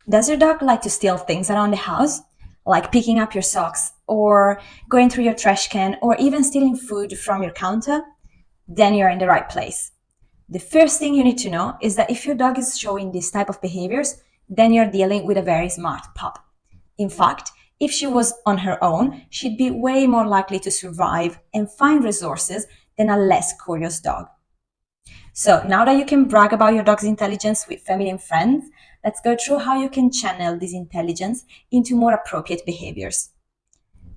Does your dog like to steal things around the house, like picking up your socks or going through your trash can or even stealing food from your counter? Then you're in the right place. The first thing you need to know is that if your dog is showing this type of behaviors, then you're dealing with a very smart pup. In fact, if she was on her own, she'd be way more likely to survive and find resources than a less curious dog. So now that you can brag about your dog's intelligence with family and friends, let's go through how you can channel this intelligence into more appropriate behaviors.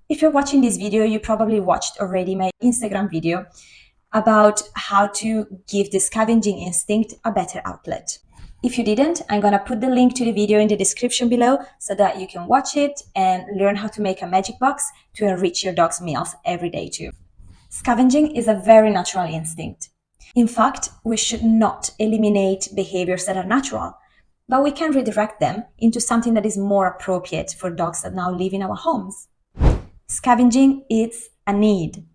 If you're watching this video, you probably watched already my Instagram video about how to give the scavenging instinct a better outlet. If you didn't, I'm gonna put the link to the video in the description below so that you can watch it and learn how to make a magic box to enrich your dog's meals every day too. Scavenging is a very natural instinct. In fact, we should not eliminate behaviors that are natural, but we can redirect them into something that is more appropriate for dogs that now live in our homes. Scavenging is a need.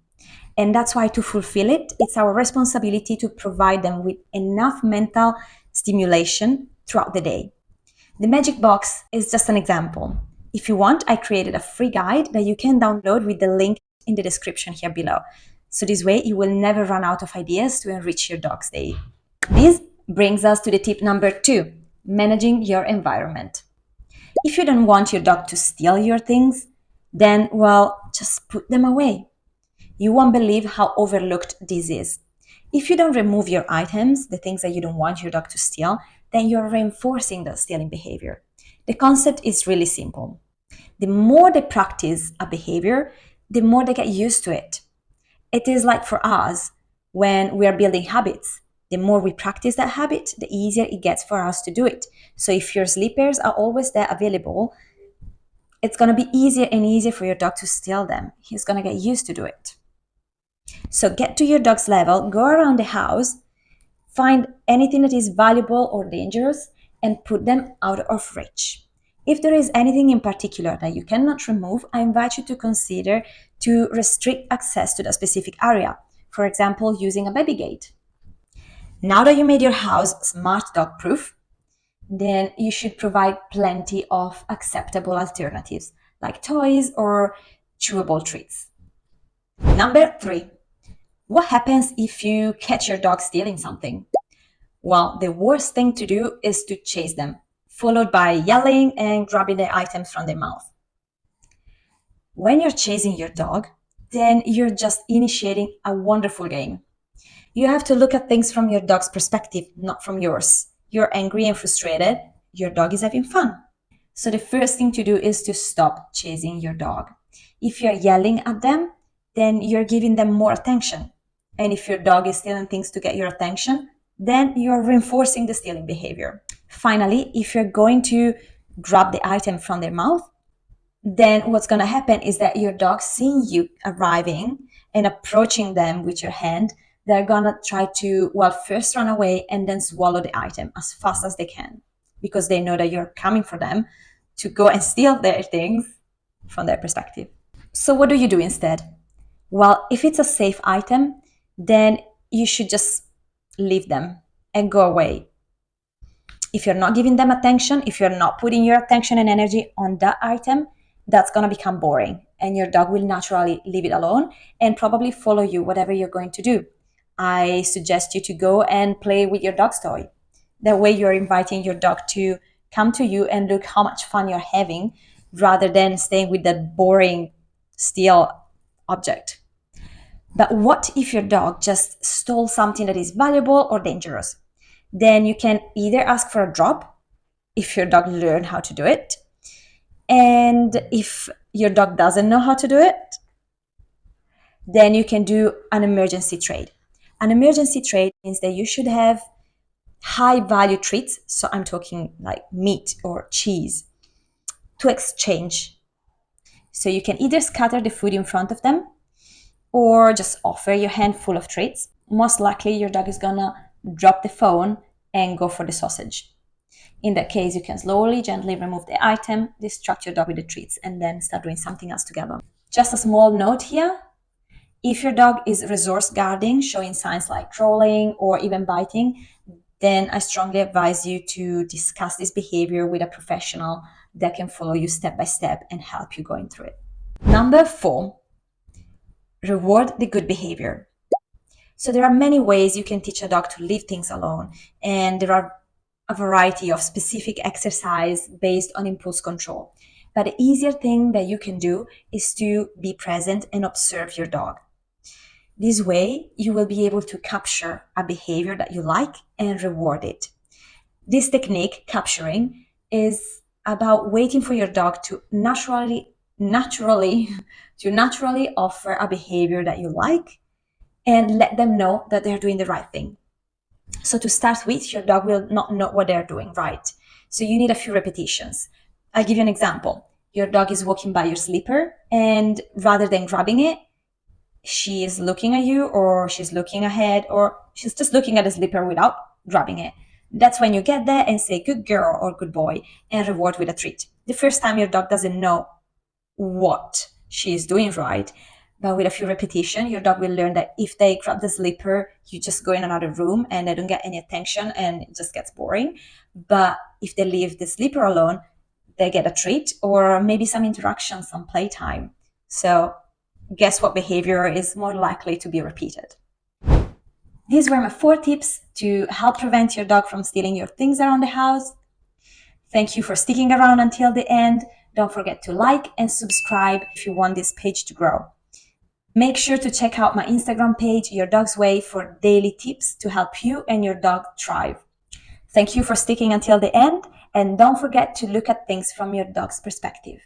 And that's why to fulfill it, it's our responsibility to provide them with enough mental stimulation throughout the day. The magic box is just an example. If you want, I created a free guide that you can download with the link in the description here below. So this way you will never run out of ideas to enrich your dog's day. This brings us to the tip number 2, managing your environment. If you don't want your dog to steal your things, then, well, just put them away. You won't believe how overlooked this is. If you don't remove your items, the things that you don't want your dog to steal, then you're reinforcing the stealing behavior. The concept is really simple. The more they practice a behavior, the more they get used to it. It is like for us when we are building habits. The more we practice that habit, the easier it gets for us to do it. So if your slippers are always there available, it's going to be easier and easier for your dog to steal them. He's going to get used to do it. So get to your dog's level, go around the house, find anything that is valuable or dangerous, and put them out of reach. If there is anything in particular that you cannot remove, I invite you to consider to restrict access to the specific area. For example, using a baby gate. Now that you made your house smart dog proof, then you should provide plenty of acceptable alternatives like toys or chewable treats. Number 3. What happens if you catch your dog stealing something? Well, the worst thing to do is to chase them, followed by yelling and grabbing the items from their mouth. When you're chasing your dog, then you're just initiating a wonderful game. You have to look at things from your dog's perspective, not from yours. You're angry and frustrated, your dog is having fun. So the first thing to do is to stop chasing your dog. If you're yelling at them, then you're giving them more attention. And if your dog is stealing things to get your attention, then you're reinforcing the stealing behavior. Finally, if you're going to grab the item from their mouth, then what's going to happen is that your dog, seeing you arriving and approaching them with your hand, they're going to try to, well, first run away and then swallow the item as fast as they can because they know that you're coming for them to go and steal their things from their perspective. So what do you do instead? Well, if it's a safe item, then you should just leave them and go away. If you're not giving them attention, if you're not putting your attention and energy on that item, that's going to become boring and your dog will naturally leave it alone and probably follow you, whatever you're going to do. I suggest you to go and play with your dog's toy. That way you're inviting your dog to come to you and look how much fun you're having rather than staying with that boring steal object. But what if your dog just stole something that is valuable or dangerous? Then you can either ask for a drop if your dog learned how to do it. And if your dog doesn't know how to do it, then you can do an emergency trade. An emergency trade means that you should have high value treats. So I'm talking like meat or cheese to exchange. So you can either scatter the food in front of them or just offer your handful of treats. Most likely your dog is gonna drop the phone and go for the sausage. In that case, you can slowly, gently remove the item, distract your dog with the treats, and then start doing something else together. Just a small note here. If your dog is resource guarding, showing signs like crawling or even biting, then I strongly advise you to discuss this behavior with a professional that can follow you step by step and help you going through it. Number 4, reward the good behavior. So there are many ways you can teach a dog to leave things alone, and there are a variety of specific exercise based on impulse control. But the easier thing that you can do is to be present and observe your dog. This way, you will be able to capture a behavior that you like and reward it. This technique, capturing, is about waiting for your dog to naturally offer a behavior that you like and let them know that they're doing the right thing. So to start with, your dog will not know what they're doing right. So you need a few repetitions. I'll give you an example. Your dog is walking by your slipper, and rather than grabbing it, she is looking at you, or she's looking ahead, or she's just looking at the slipper without grabbing it. That's when you get there and say good girl or good boy and reward with a treat. The first time your dog doesn't know what she is doing right, but with a few repetition, your dog will learn that if they grab the slipper, you just go in another room and they don't get any attention and it just gets boring. But if they leave the slipper alone, they get a treat or maybe some interaction, some playtime. So guess what behavior is more likely to be repeated? These were my 4 tips to help prevent your dog from stealing your things around the house. Thank you for sticking around until the end. Don't forget to like and subscribe if you want this page to grow. Make sure to check out my Instagram page, Your Dog's Way, for daily tips to help you and your dog thrive. Thank you for sticking until the end, and don't forget to look at things from your dog's perspective.